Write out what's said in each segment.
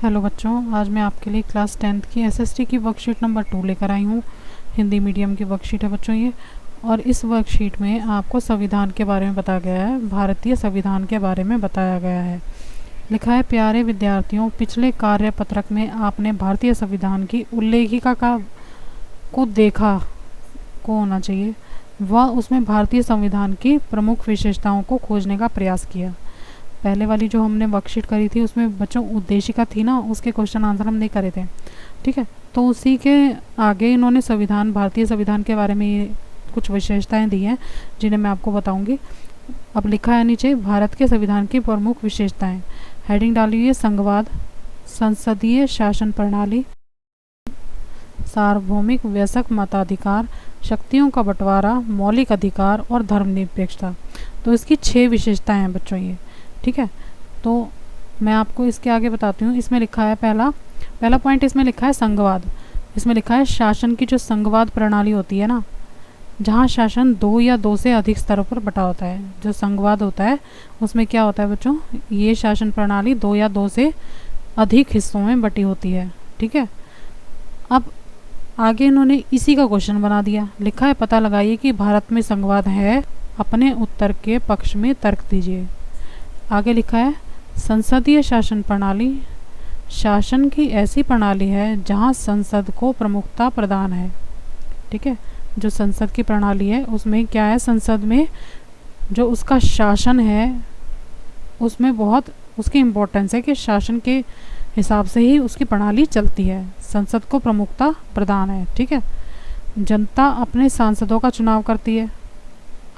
Hello बच्चों, आज मैं आपके लिए क्लास 10th की एसएसटी की वर्कशीट नंबर 2 लेकर आई हूँ। हिंदी मीडियम की वर्कशीट है बच्चों ये। और इस वर्कशीट में आपको संविधान के बारे में बताया गया है, भारतीय संविधान के बारे में बताया गया है। लिखा है, प्यारे विद्यार्थियों, पिछले कार्यपत्रक में आपने भारतीय संविधान की उल्लेखिका को देखा को होना चाहिए। वह उसमें भारतीय संविधान की प्रमुख विशेषताओं को खोजने का प्रयास किया। पहले वाली जो हमने वर्कशीट करी थी उसमें बच्चों उद्देशिका थी ना, उसके क्वेश्चन आंसर हम नहीं करे थे, ठीक है। तो उसी के आगे इन्होंने भारतीय संविधान के बारे में कुछ विशेषताएं दी हैं जिन्हें मैं आपको बताऊंगी। अब लिखा है नीचे, भारत के संविधान की प्रमुख विशेषताएं। हेडिंग डाली हुई है, संघवाद, संसदीय शासन प्रणाली, सार्वभौमिक वयस्क मताधिकार, शक्तियों का बंटवारा, मौलिक अधिकार और धर्मनिरपेक्षता। तो इसकी 6 विशेषताएं हैं बच्चों ये, ठीक है। तो मैं आपको इसके आगे बताती हूँ। इसमें लिखा है पहला पॉइंट इसमें लिखा है संघवाद। इसमें लिखा है शासन की जो संघवाद प्रणाली होती है ना, जहाँ शासन 2 या 2 से अधिक स्तरों पर बटा होता है, जो संघवाद होता है उसमें क्या होता है बच्चों, ये शासन प्रणाली 2 या 2 से अधिक हिस्सों में बटी होती है, ठीक है। अब आगे इन्होंने इसी का क्वेश्चन बना दिया। लिखा है, पता लगाइए कि भारत में संघवाद है, अपने उत्तर के पक्ष में तर्क दीजिए। आगे लिखा है, संसदीय शासन प्रणाली शासन की ऐसी प्रणाली है जहां संसद को प्रमुखता प्रदान है, ठीक है। जो संसद की प्रणाली है उसमें क्या है, संसद में जो उसका शासन है उसमें बहुत उसकी इम्पोर्टेंस है कि शासन के हिसाब से ही उसकी प्रणाली चलती है, संसद को प्रमुखता प्रदान है, ठीक है। जनता अपने सांसदों का चुनाव करती है,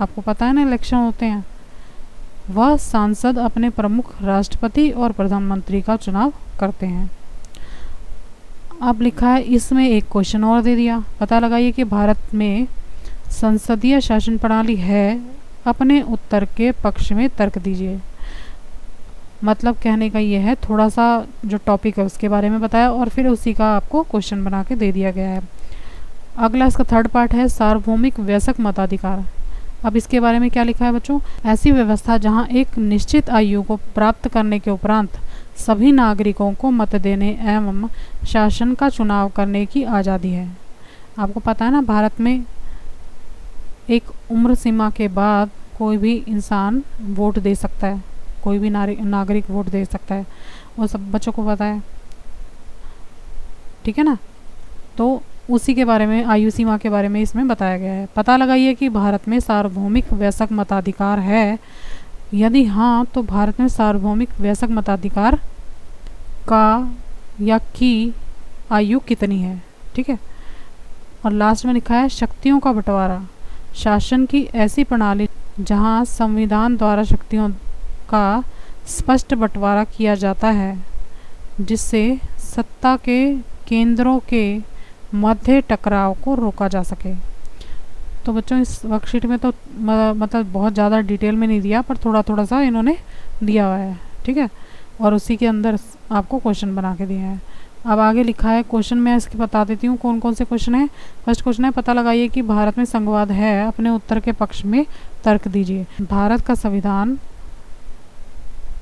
आपको पता है ना, इलेक्शन होते हैं। वह सांसद अपने प्रमुख राष्ट्रपति और प्रधानमंत्री का चुनाव करते हैं। अब लिखा है, इसमें एक क्वेश्चन और दे दिया, पता लगाइए कि भारत में संसदीय शासन प्रणाली है, अपने उत्तर के पक्ष में तर्क दीजिए। मतलब कहने का ये है, थोड़ा सा जो टॉपिक है उसके बारे में बताया और फिर उसी का आपको क्वेश्चन बना के दे दिया गया है। अगला इसका थर्ड पार्ट है, सार्वभौमिक वयस्क मताधिकार। अब इसके बारे में क्या लिखा है बच्चों, ऐसी व्यवस्था जहां एक निश्चित आयु को प्राप्त करने के उपरांत सभी नागरिकों को मत देने एवं शासन का चुनाव करने की आज़ादी है। आपको पता है ना, भारत में एक उम्र सीमा के बाद कोई भी इंसान वोट दे सकता है, कोई भी नागरिक वोट दे सकता है, वो सब बच्चों को पता है, ठीक है ना। तो उसी के बारे में, आयु सीमा के बारे में इसमें बताया गया है। पता लगाइए कि भारत में सार्वभौमिक वयस्क मताधिकार है, यदि हाँ तो भारत में सार्वभौमिक वयस्क मताधिकार का या की आयु कितनी है, ठीक है। और लास्ट में लिखा है, शक्तियों का बंटवारा, शासन की ऐसी प्रणाली जहाँ संविधान द्वारा शक्तियों का स्पष्ट बंटवारा किया जाता है जिससे सत्ता के केंद्रों के मध्य टकराव को रोका जा सके। तो बच्चों इस वर्कशीट में तो मतलब बहुत ज़्यादा डिटेल में नहीं दिया, पर थोड़ा थोड़ा सा इन्होंने दिया हुआ है, ठीक है। और उसी के अंदर आपको क्वेश्चन बना के दिया है। अब आगे लिखा है, क्वेश्चन मैं इसके बता देती हूँ कौन कौन से क्वेश्चन है। फर्स्ट क्वेश्चन है, पता लगाइए कि भारत में संघवाद है, अपने उत्तर के पक्ष में तर्क दीजिए। भारत का संविधान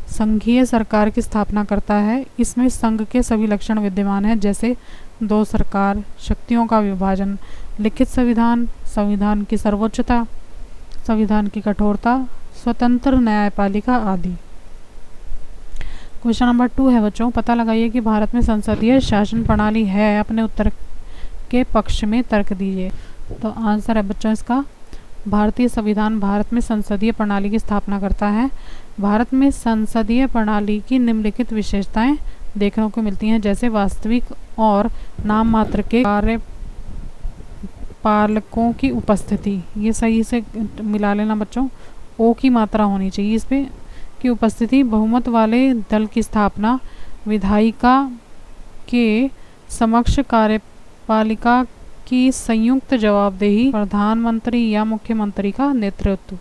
संघीय सरकार की स्थापना करता है, इसमें संघ के सभी लक्षण विद्यमान हैं, जैसे 2 सरकार, शक्तियों का विभाजन, लिखित संविधान, संविधान की सर्वोच्चता, संविधान की कठोरता, स्वतंत्र न्यायपालिका आदि। क्वेश्चन नंबर 2 है बच्चों, पता लगाइए कि भारत में संसदीय शासन प्रणाली है, अपने उत्तर के पक्ष में तर्क दीजिए। तो आंसर है बच्चों इसका, भारतीय संविधान भारत में संसदीय प्रणाली की स्थापना करता है। भारत में संसदीय प्रणाली की निम्नलिखित विशेषताएं देखने को मिलती हैं, जैसे वास्तविक और नाम मात्र के कार्यपालकों की उपस्थिति, ये सही से मिला लेना बच्चों, ओ की मात्रा होनी चाहिए इस पे, की उपस्थिति, बहुमत वाले दल की स्थापना, विधायिका के समक्ष कार्यपालिका की संयुक्त जवाबदेही, प्रधानमंत्री या मुख्यमंत्री का नेतृत्व।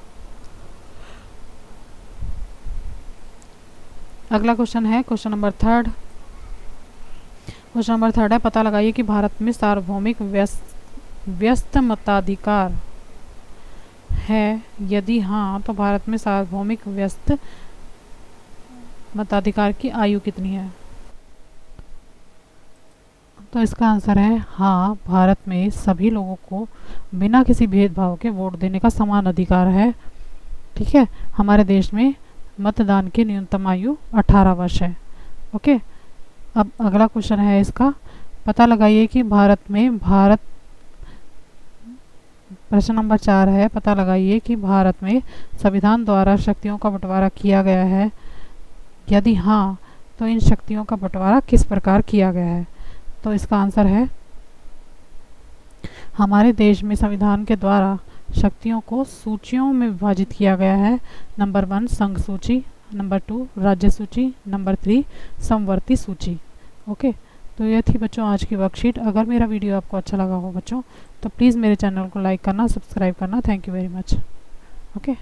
अगला क्वेश्चन है क्वेश्चन नंबर 3। क्वेश्चन नंबर 3 है, पता लगाइए कि भारत में सार्वभौमिक व्यस्त मताधिकार है, यदि हाँ तो भारत में सार्वभौमिक व्यस्त मताधिकार की आयु कितनी है। तो इसका आंसर है हाँ, भारत में सभी लोगों को बिना किसी भेदभाव के वोट देने का समान अधिकार है। ठीक है, हमारे देश में मतदान की न्यूनतम आयु 18 वर्ष है। ओके, अब अगला क्वेश्चन है इसका, पता लगाइए कि प्रश्न नंबर 4 है, पता लगाइए कि भारत में संविधान द्वारा शक्तियों का बंटवारा किया गया है, यदि हाँ तो इन शक्तियों का बंटवारा किस प्रकार किया गया है। तो इसका आंसर है हमारे देश में संविधान के द्वारा शक्तियों को सूचियों में विभाजित किया गया है। नंबर 1 संघ सूची, नंबर 2 राज्य सूची, नंबर 3 समवर्ती सूची। ओके, तो ये थी बच्चों आज की वर्कशीट। अगर मेरा वीडियो आपको अच्छा लगा हो बच्चों तो प्लीज़ मेरे चैनल को लाइक करना, सब्सक्राइब करना। Thank you very much. Okay.